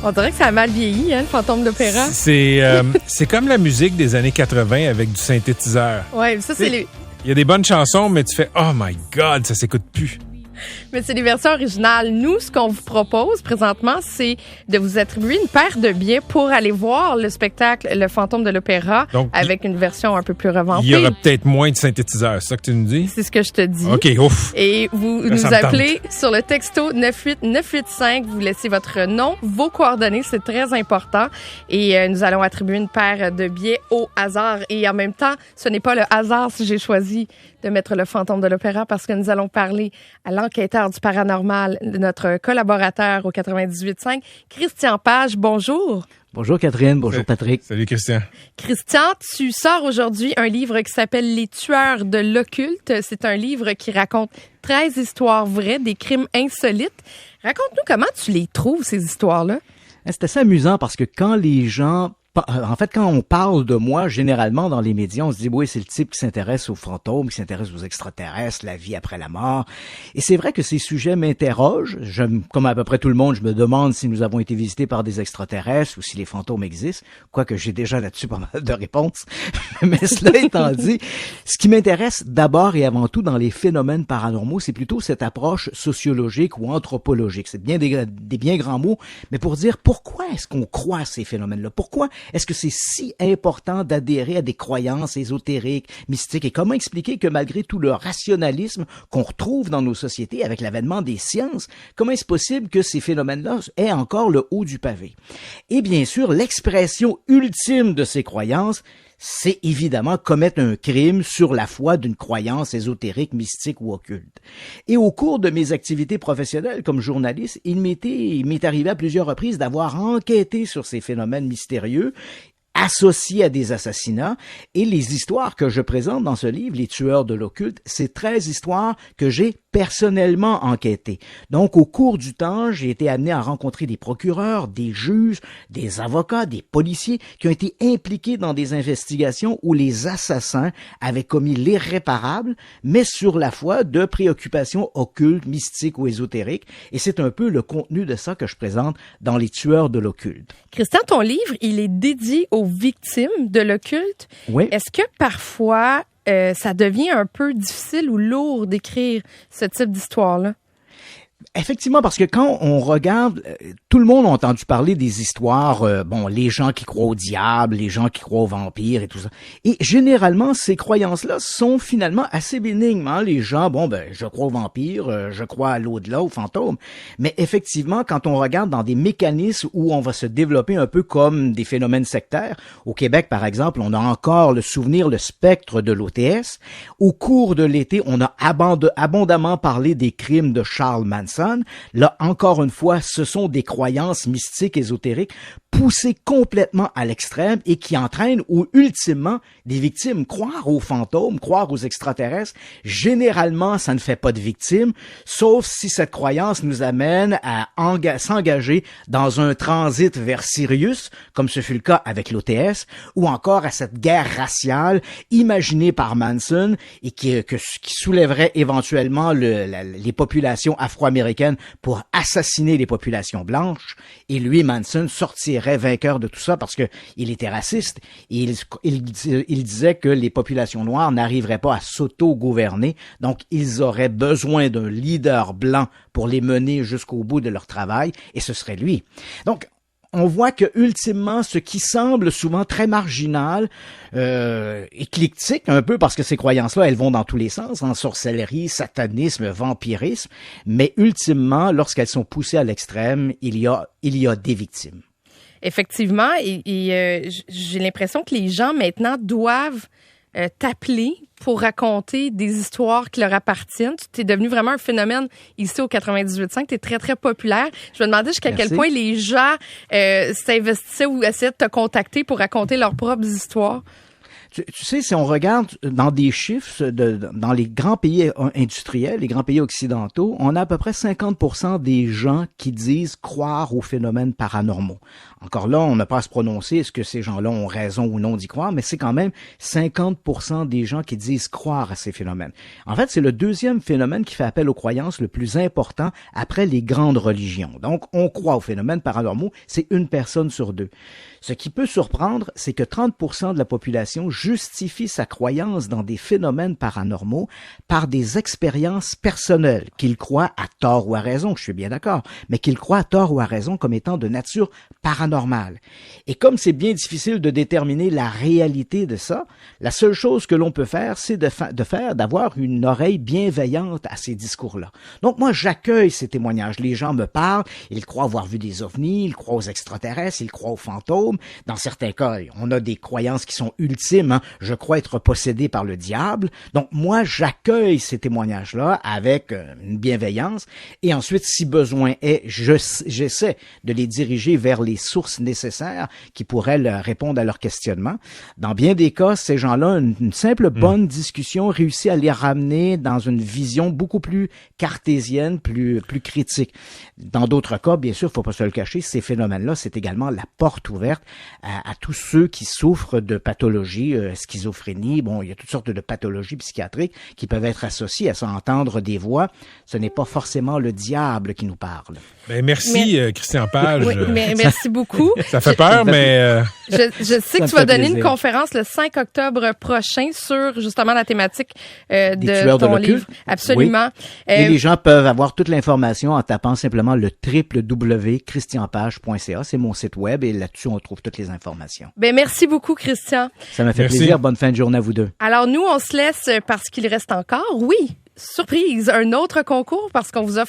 On dirait que ça a mal vieilli, hein, le fantôme de l'opéra. C'est comme la musique des années 80 avec du synthétiseur. Oui, ça, c'est les... Il y a des bonnes chansons, mais tu fais « Oh my God, ça s'écoute plus ». Mais c'est les versions originales. Nous, ce qu'on vous propose présentement, c'est de vous attribuer une paire de billets pour aller voir le spectacle Le Fantôme de l'Opéra. Donc, avec une version un peu plus revampée. Il y aura peut-être moins de synthétiseurs, c'est ça que tu nous dis? C'est ce que je te dis. OK, ouf. Et vous nous appelez sur le texto 98985. Vous laissez votre nom, vos coordonnées, c'est très important. Et nous allons attribuer une paire de billets au hasard. Et en même temps, ce n'est pas le hasard si j'ai choisi de mettre Le Fantôme de l'Opéra parce que nous allons parler à l'enquêteur du paranormal, de notre collaborateur au 98.5, Christian Page. Bonjour. Bonjour Catherine, bonjour Patrick. Salut Christian. Christian, tu sors aujourd'hui un livre qui s'appelle Les tueurs de l'occulte. C'est un livre qui raconte 13 histoires vraies, des crimes insolites. Raconte-nous comment tu les trouves, ces histoires-là. C'est assez amusant parce que quand les gens... En fait, quand on parle de moi, généralement, dans les médias, on se dit, oui, c'est le type qui s'intéresse aux fantômes, qui s'intéresse aux extraterrestres, la vie après la mort. Et c'est vrai que ces sujets m'interrogent. Comme à peu près tout le monde, je me demande si nous avons été visités par des extraterrestres ou si les fantômes existent. Quoique j'ai déjà là-dessus pas mal de réponses. Mais cela étant dit, ce qui m'intéresse d'abord et avant tout dans les phénomènes paranormaux, c'est plutôt cette approche sociologique ou anthropologique. C'est bien des bien grands mots, mais pour dire pourquoi est-ce qu'on croit à ces phénomènes-là? Pourquoi est-ce que c'est si important d'adhérer à des croyances ésotériques, mystiques? Et comment expliquer que malgré tout le rationalisme qu'on retrouve dans nos sociétés avec l'avènement des sciences, comment est-ce possible que ces phénomènes-là aient encore le haut du pavé? Et bien sûr, l'expression ultime de ces croyances, c'est évidemment commettre un crime sur la foi d'une croyance ésotérique, mystique ou occulte. Et au cours de mes activités professionnelles comme journaliste, il m'est arrivé à plusieurs reprises d'avoir enquêté sur ces phénomènes mystérieux associés à des assassinats, et les histoires que je présente dans ce livre, Les tueurs de l'occulte, c'est 13 histoires que j'ai personnellement enquêtées. Donc, au cours du temps, j'ai été amené à rencontrer des procureurs, des juges, des avocats, des policiers qui ont été impliqués dans des investigations où les assassins avaient commis l'irréparable, mais sur la foi de préoccupations occultes, mystiques ou ésotériques. Et c'est un peu le contenu de ça que je présente dans Les tueurs de l'occulte. Christian, ton livre, il est dédié aux victimes de l'occulte. Oui. Est-ce que parfois, ça devient un peu difficile ou lourd d'écrire ce type d'histoire-là? Effectivement, parce que quand on regarde, tout le monde a entendu parler des histoires, les gens qui croient au diable, les gens qui croient aux vampires et tout ça. Et généralement, ces croyances-là sont finalement assez bénignes. Hein? Les gens, je crois aux vampires, je crois à l'au-delà, aux fantômes. Mais effectivement, quand on regarde dans des mécanismes où on va se développer un peu comme des phénomènes sectaires, au Québec, par exemple, on a encore le souvenir, le spectre de l'OTS. Au cours de l'été, on a abondamment parlé des crimes de Charles Manson. Là, encore une fois, ce sont des croyances mystiques, ésotériques, poussées complètement à l'extrême et qui entraînent ultimement des victimes. Croire aux fantômes, croire aux extraterrestres, généralement, ça ne fait pas de victimes, sauf si cette croyance nous amène à s'engager dans un transit vers Sirius, comme ce fut le cas avec l'OTS, ou encore à cette guerre raciale imaginée par Manson et qui soulèverait éventuellement les populations afro-américaines pour assassiner les populations blanches. Et lui, Manson, sortirait vainqueur de tout ça parce que il était raciste. Et il disait que les populations noires n'arriveraient pas à s'auto-gouverner, donc ils auraient besoin d'un leader blanc pour les mener jusqu'au bout de leur travail, et ce serait lui. Donc, on voit que ultimement, ce qui semble souvent très marginal, éclectique un peu, parce que ces croyances-là, elles vont dans tous les sens, en sorcellerie, satanisme, vampirisme, mais ultimement, lorsqu'elles sont poussées à l'extrême, il y a des victimes. Effectivement, et j'ai l'impression que les gens maintenant doivent t'appeler pour raconter des histoires qui leur appartiennent. Tu es devenu vraiment un phénomène ici au 98.5. Tu es très, très populaire. Je me demandais jusqu'à quel point les gens s'investissaient ou essayaient de te contacter pour raconter leurs propres histoires. Tu sais, si on regarde dans des chiffres, dans les grands pays industriels, les grands pays occidentaux, on a à peu près 50% des gens qui disent croire aux phénomènes paranormaux. Encore là, on n'a pas à se prononcer, est-ce que ces gens-là ont raison ou non d'y croire, mais c'est quand même 50% des gens qui disent croire à ces phénomènes. En fait, c'est le deuxième phénomène qui fait appel aux croyances le plus important après les grandes religions. Donc, on croit aux phénomènes paranormaux, c'est une personne sur deux. Ce qui peut surprendre, c'est que 30% de la population justifie sa croyance dans des phénomènes paranormaux par des expériences personnelles, qu'ils croient à tort ou à raison, je suis bien d'accord, mais qu'ils croient à tort ou à raison comme étant de nature paranormale. Et comme c'est bien difficile de déterminer la réalité de ça, la seule chose que l'on peut faire, c'est d'avoir une oreille bienveillante à ces discours-là. Donc moi, j'accueille ces témoignages. Les gens me parlent, ils croient avoir vu des ovnis, ils croient aux extraterrestres, ils croient aux fantômes. Dans certains cas, on a des croyances qui sont ultimes. Je crois être possédé par le diable. Donc moi, j'accueille ces témoignages-là avec une bienveillance. Et ensuite, si besoin est, j'essaie de les diriger vers les sources nécessaires qui pourraient répondre à leurs questionnements. Dans bien des cas, ces gens-là, une simple bonne discussion réussit à les ramener dans une vision beaucoup plus cartésienne, plus critique. Dans d'autres cas, bien sûr, il ne faut pas se le cacher, ces phénomènes-là, c'est également la porte ouverte à tous ceux qui souffrent de pathologies, schizophrénie, bon, il y a toutes sortes de pathologies psychiatriques qui peuvent être associées à ça. Entendre des voix, ce n'est pas forcément le diable qui nous parle. Ben merci, Christian Page. Oui, merci beaucoup. Ça fait peur, mais... Je sais que tu vas donner une conférence le 5 octobre prochain sur justement la thématique de ton livre. Absolument. Oui. Et les gens peuvent avoir toute l'information en tapant simplement le www.christianpage.ca. C'est mon site web et là-dessus, on trouve toutes les informations. Ben merci beaucoup, Christian. Ça m'a fait plaisir. Bonne fin de journée à vous deux. Alors, nous, on se laisse parce qu'il reste encore, oui, surprise, un autre concours parce qu'on vous offre